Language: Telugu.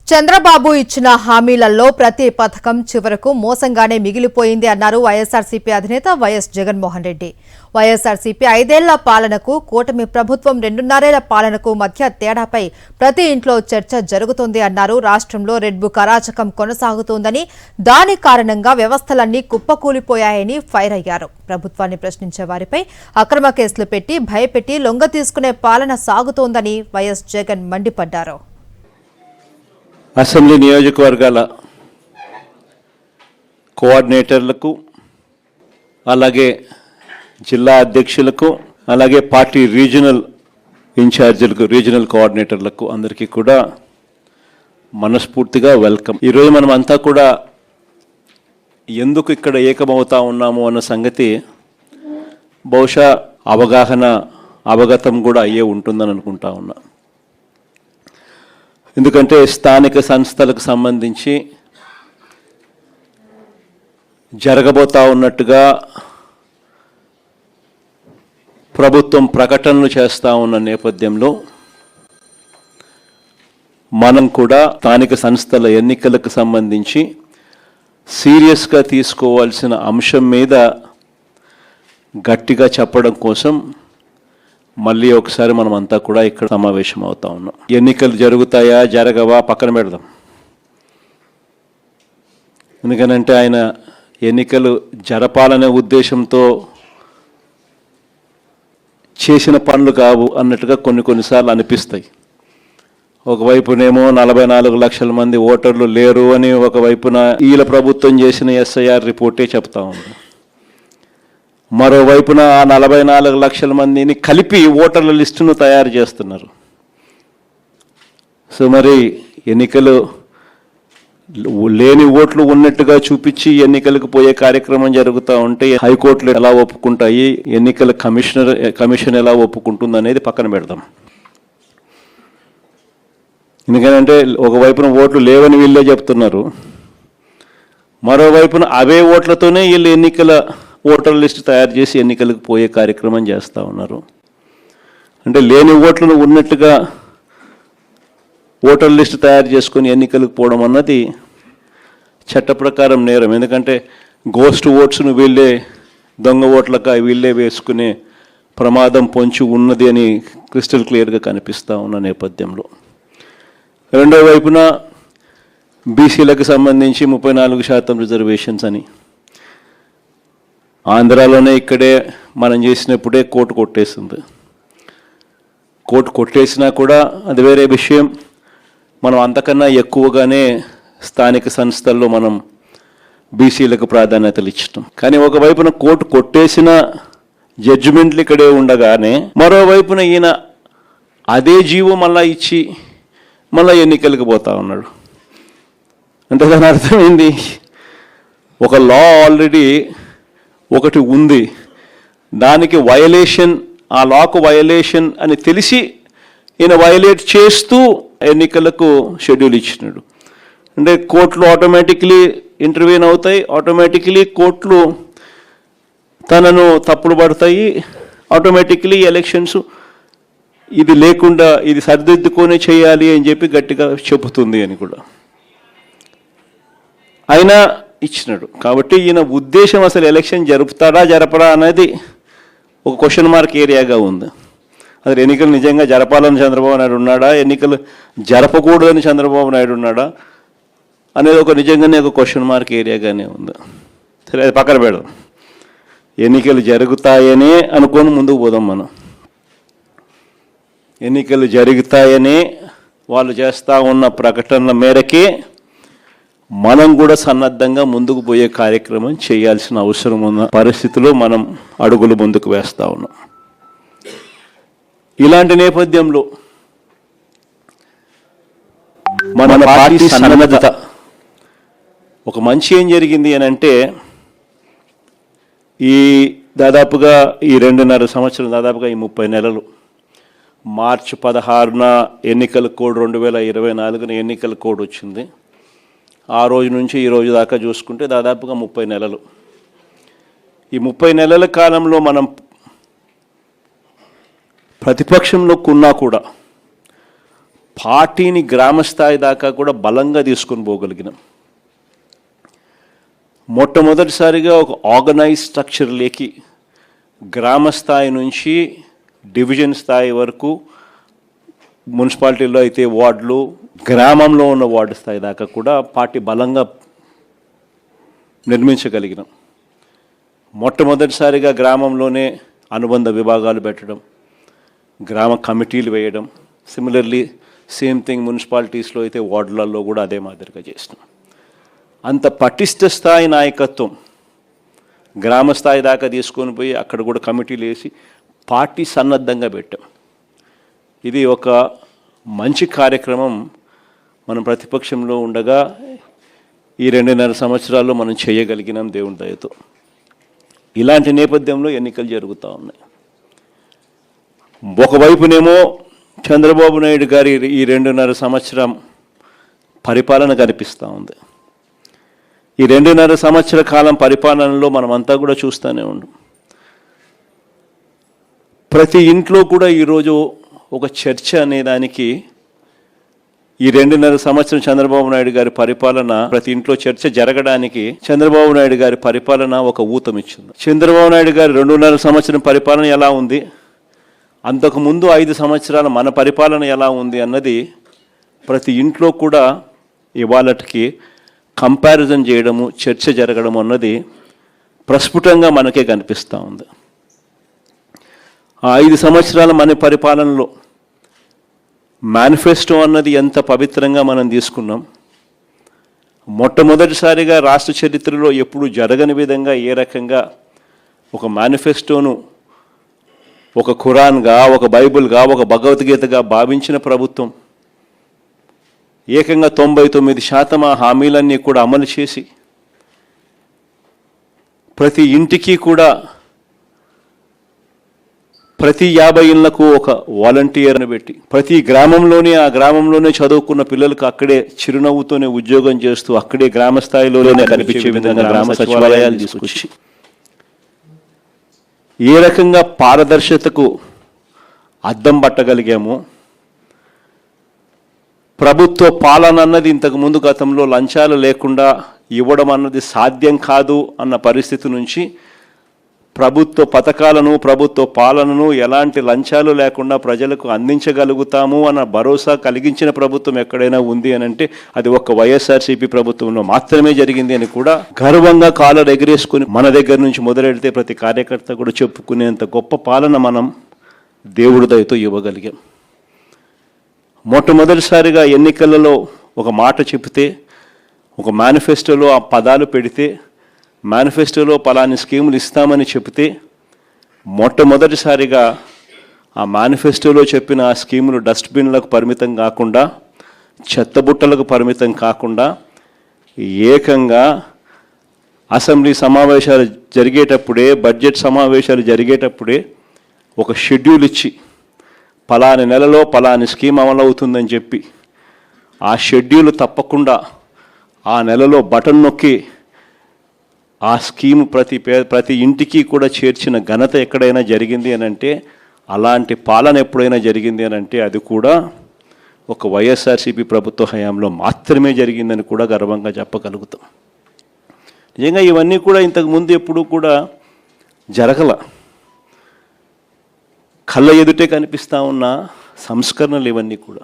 చంద్రబాబు ఇచ్చిన హామీలలో ప్రతి పథకం చివరకు మోసంగానే మిగిలిపోయింది అన్నారు వైఎస్ఆర్సీపీ అధినేత వైఎస్ జగన్మోహన్ రెడ్డి. వైఎస్ఆర్సీపీ 5 ఏళ్ల పాలనకు కూటమి ప్రభుత్వం 2.5 ఏళ్ల పాలనకు మధ్య తేడాపై ప్రతి ఇంట్లో చర్చ జరుగుతోంది అన్నారు. రాష్ట్రంలో రెడ్ బుక్ అరాచకం కొనసాగుతోందని, దాని కారణంగా వ్యవస్థలన్నీ కుప్పకూలిపోయాయని ఫైర్ అయ్యారు. ప్రభుత్వాన్ని ప్రశ్నించే వారిపై అక్రమ కేసులు పెట్టి భయపెట్టి లొంగ తీసుకునే పాలన సాగుతోందని వైఎస్ జగన్ మండిపడ్డారు. అసెంబ్లీ నియోజకవర్గాల కోఆర్డినేటర్లకు, అలాగే జిల్లా అధ్యక్షులకు, అలాగే పార్టీ రీజనల్ ఇన్ఛార్జీలకు, రీజనల్ కోఆర్డినేటర్లకు అందరికీ కూడా మనస్ఫూర్తిగా వెల్కమ్. ఈరోజు మనం అంతా కూడా ఎందుకు ఇక్కడ ఏకమవుతా ఉన్నాము అన్న సంగతి బహుశా అవగతం కూడా అయ్యే ఉంటుందని అనుకుంటా ఉన్నా. ఎందుకంటే స్థానిక సంస్థలకు సంబంధించి జరగబోతా ఉన్నట్టుగా ప్రభుత్వం ప్రకటనలు చేస్తూ ఉన్న నేపథ్యంలో మనం కూడా స్థానిక సంస్థల ఎన్నికలకు సంబంధించి సీరియస్గా తీసుకోవాల్సిన అంశం మీద గట్టిగా చెప్పడం కోసం మళ్ళీ ఒకసారి మనం అంతా కూడా ఇక్కడ సమావేశం అవుతా ఉన్నాం. ఎన్నికలు జరుగుతాయా జరగవా పక్కన పెడదాం. ఎందుకనంటే ఆయన ఎన్నికలు జరపాలనే ఉద్దేశంతో చేసిన పనులు కావు అన్నట్టుగా కొన్నిసార్లు అనిపిస్తాయి. ఒకవైపునేమో 44 లక్షల మంది ఓటర్లు లేరు అని, ఒకవైపున ఈల ప్రభుత్వం చేసిన SIR రిపోర్టే చెప్తా ఉంది. మరోవైపున 44 లక్షల మందిని కలిపి ఓటర్ల లిస్టును తయారు చేస్తున్నారు. సో మరి ఎన్నికలు లేని ఓట్లు ఉన్నట్టుగా చూపించి ఎన్నికలకు పోయే కార్యక్రమం జరుగుతూ ఉంటే హైకోర్టులు ఎలా ఒప్పుకుంటాయి, ఎన్నికల కమిషన్ ఎలా ఒప్పుకుంటుంది అనేది పక్కన పెడదాం. ఎందుకంటే ఒకవైపున ఓట్లు లేవని వీళ్ళే చెప్తున్నారు, మరోవైపున అవే ఓట్లతోనే వీళ్ళు ఎన్నికల ఓటర్ లిస్టు తయారు చేసి ఎన్నికలకు పోయే కార్యక్రమం చేస్తూ ఉన్నారు. అంటే లేని ఓట్లను ఉన్నట్టుగా ఓటర్ లిస్టు తయారు చేసుకొని ఎన్నికలకు పోవడం అన్నది చట్ట ప్రకారం నేరం. ఎందుకంటే గోస్ట్ ఓట్స్ను వీళ్ళే దొంగ ఓట్లక వీళ్ళే వేసుకునే ప్రమాదం పొంచి ఉన్నది అని క్రిస్టల్ క్లియర్గా కనిపిస్తూ ఉన్న నేపథ్యంలో, రెండో వైపున బీసీలకు సంబంధించి 34% రిజర్వేషన్స్ అని ఆంధ్రాలోనే ఇక్కడే మనం చేసినప్పుడే కోర్టు కొట్టేసింది. కోర్టు కొట్టేసినా కూడా అది వేరే విషయం. మనం అంతకన్నా ఎక్కువగానే స్థానిక సంస్థల్లో మనం బీసీలకు ప్రాధాన్యతలు ఇచ్చటం. కానీ ఒకవైపున కోర్టు కొట్టేసిన జడ్జిమెంట్లు ఇక్కడే ఉండగానే మరోవైపున ఈయన అదే జీవో మళ్ళా ఇచ్చి మళ్ళీ ఎన్నికలకు పోతా ఉన్నాడు. అంటే దాని అర్థమైంది, ఒక లా ఆల్రెడీ ఒకటి ఉంది, దానికి వయలేషన్, ఆ లాకు వయలేషన్ అని తెలిసి ఈయన వయలేట్ చేస్తూ ఎన్నికలకు షెడ్యూల్ ఇచ్చినాడు. అంటే కోర్టులు ఆటోమేటిక్లీ ఇంటర్వ్యూన్ అవుతాయి, ఆటోమేటిక్లీ కోర్టులు తనను తప్పుడు పడతాయి, ఆటోమేటిక్లీ ఎలక్షన్స్ ఇది లేకుండా ఇది సరిదిద్దుకొని చేయాలి అని చెప్పి గట్టిగా చెబుతుంది అని కూడా అయినా ఇచ్చినాడు. కాబట్టి ఈయన ఉద్దేశం అసలు ఎలక్షన్ జరుపుతాడా జరపడా అనేది ఒక క్వశ్చన్ మార్క్ ఏరియాగా ఉంది. అసలు ఎన్నికలు నిజంగా జరపాలని చంద్రబాబు నాయుడు ఉన్నాడా, ఎన్నికలు జరపకూడదని చంద్రబాబు నాయుడు ఉన్నాడా అనేది ఒక నిజంగానే ఒక క్వశ్చన్ మార్క్ ఏరియాగానే ఉంది. సరే, అది పక్కన పెడదాం. ఎన్నికలు జరుగుతాయనే అనుకొని ముందుకు పోదాం. మనం ఎన్నికలు జరుగుతాయనే వాళ్ళు చేస్తూ ఉన్న ప్రకటనల మేరకే మనం కూడా సన్నద్ధంగా ముందుకు పోయే కార్యక్రమం చేయాల్సిన అవసరం ఉన్న పరిస్థితిలో మనం అడుగులు ముందుకు వేస్తూ ఉన్నాం. ఇలాంటి నేపథ్యంలో మన పార్టీ సన్నద్ధత ఒక మంచి ఏం జరిగింది అని అంటే, ఈ దాదాపుగా ఈ 2.5 సంవత్సరం, దాదాపుగా ఈ 30 నెలలు, మార్చి 16న ఎన్నికల కోడ్ 2024 ఎన్నికల కోడ్ వచ్చింది. ఆ రోజు నుంచి ఈ రోజు దాకా చూసుకుంటే దాదాపుగా 30 నెలలు. ఈ 30 నెలల కాలంలో మనం ప్రతిపక్షంలో ఉన్నా కూడా పార్టీని గ్రామ స్థాయి దాకా కూడా బలంగా తీసుకొని పోగలిగినాం. మొట్టమొదటిసారిగా ఒక ఆర్గనైజ్ స్ట్రక్చర్ లేకి గ్రామ స్థాయి నుంచి డివిజన్ స్థాయి వరకు, మున్సిపాలిటీలో అయితే వార్డులు, గ్రామంలో ఉన్న వార్డు స్థాయి దాకా కూడా పార్టీ బలంగా నిర్మించగలిగినాం. మొట్టమొదటిసారిగా గ్రామంలోనే అనుబంధ విభాగాలు పెట్టడం, గ్రామ కమిటీలు వేయడం. సిమిలర్లీ సేమ్ థింగ్ మున్సిపాలిటీస్లో అయితే వార్డులలో కూడా అదే మాదిరిగా చేసినాం. అంత పటిష్ట స్థాయి నాయకత్వం గ్రామ స్థాయి దాకా తీసుకొని పోయి అక్కడ కూడా కమిటీలు వేసి పార్టీ సన్నద్ధంగా పెట్టాం. ఇది ఒక మంచి కార్యక్రమం. మనం ప్రతిపక్షంలో ఉండగా ఈ 2.5 సంవత్సరాల్లో మనం చేయగలిగినాం దేవుని దయతో. ఇలాంటి నేపథ్యంలో ఎన్నికలు జరుగుతూ ఉన్నాయి. ఒకవైపునేమో చంద్రబాబు నాయుడు గారి ఈ 2.5 సంవత్సరం పరిపాలన కనిపిస్తూ ఉంది. ఈ 2.5 సంవత్సర కాలం పరిపాలనలో మనమంతా కూడా చూస్తూనే ఉన్నాం. ప్రతి ఇంట్లో కూడా ఈరోజు ఒక చర్చ అనే దానికి ఈ 2.5 సంవత్సరం చంద్రబాబు నాయుడు గారి పరిపాలన, ప్రతి ఇంట్లో చర్చ జరగడానికి చంద్రబాబు నాయుడు గారి పరిపాలన ఒక ఊతమిచ్చింది. చంద్రబాబు నాయుడు గారి 2.5 సంవత్సరం పరిపాలన ఎలా ఉంది, అంతకుముందు 5 సంవత్సరాల మన పరిపాలన ఎలా ఉంది అన్నది ప్రతి ఇంట్లో కూడా ఇవాళకి కంపారిజన్ చేయడము, చర్చ జరగడం అన్నది ప్రస్ఫుటంగా మనకే కనిపిస్తూ ఉంది. ఆ 5 సంవత్సరాల మన పరిపాలనలో మేనిఫెస్టో అన్నది ఎంత పవిత్రంగా మనం తీసుకున్నాం. మొట్టమొదటిసారిగా రాష్ట్ర చరిత్రలో ఎప్పుడు జరగని విధంగా ఏ రకంగా ఒక మేనిఫెస్టోను ఒక ఖురాన్గా, ఒక బైబిల్గా, ఒక భగవద్గీతగా భావించిన ప్రభుత్వం ఏకంగా 99% ఆ హామీలన్నీ కూడా అమలు చేసి ప్రతి ఇంటికి కూడా ప్రతి 50 ఇళ్లకు ఒక వాలంటీర్ని పెట్టి ప్రతి గ్రామంలోనే ఆ గ్రామంలోనే చదువుకున్న పిల్లలకు అక్కడే చిరునవ్వుతోనే ఉద్యోగం చేస్తూ అక్కడే గ్రామ స్థాయిలోనే కనిపించే విధంగా గ్రామ సచివాలయాలు తీసుకొచ్చి ఏ రకంగా పారదర్శకతకు అద్దం పట్టగలిగామో, ప్రభుత్వ పాలన అన్నది ఇంతకు ముందు గతంలో లంచాలు లేకుండా ఇవ్వడం అన్నది సాధ్యం కాదు అన్న పరిస్థితి నుంచి ప్రభుత్వ పథకాలను, ప్రభుత్వ పాలనను ఎలాంటి లంచాలు లేకుండా ప్రజలకు అందించగలుగుతాము అన్న భరోసా కలిగించిన ప్రభుత్వం ఎక్కడైనా ఉంది అని అంటే అది ఒక్క వైఎస్ఆర్సీపీ ప్రభుత్వంలో మాత్రమే జరిగింది అని కూడా గర్వంగా కాలర్ ఎగిరేసుకుని మన దగ్గర నుంచి మొదలెడితే ప్రతి కార్యకర్త కూడా చెప్పుకునేంత గొప్ప పాలన మనం దేవుడి దయతో ఇవ్వగలిగాం. మొట్టమొదటిసారిగా ఎన్నికలలో ఒక మాట చెబితే, ఒక మేనిఫెస్టోలో ఆ పదాలు పెడితే, మేనిఫెస్టోలో పలాని స్కీములు ఇస్తామని చెబితే మొట్టమొదటిసారిగా ఆ మేనిఫెస్టోలో చెప్పిన ఆ స్కీములు డస్ట్బిన్లకు పరిమితం కాకుండా, చెత్తబుట్టలకు పరిమితం కాకుండా ఏకంగా అసెంబ్లీ సమావేశాలు జరిగేటప్పుడే, బడ్జెట్ సమావేశాలు జరిగేటప్పుడే ఒక షెడ్యూల్ ఇచ్చి పలాని నెలలో పలాని స్కీమ్ అమలవుతుందని చెప్పి ఆ షెడ్యూల్ తప్పకుండా ఆ నెలలో బటన్ నొక్కి ఆ స్కీమ్ ప్రతి ఇంటికి కూడా చేర్చిన ఘనత ఎక్కడైనా జరిగింది అని అంటే, అలాంటి పాలన ఎప్పుడైనా జరిగింది అని అంటే అది కూడా ఒక వైఎస్ఆర్సీపీ ప్రభుత్వ హయాంలో మాత్రమే జరిగిందని కూడా గర్వంగా చెప్పగలుగుతాం. నిజంగా ఇవన్నీ కూడా ఇంతకుముందు ఎప్పుడూ కూడా జరగల. కళ్ళ ఎదుటే కనిపిస్తూ ఉన్న సంస్కరణలు ఇవన్నీ కూడా.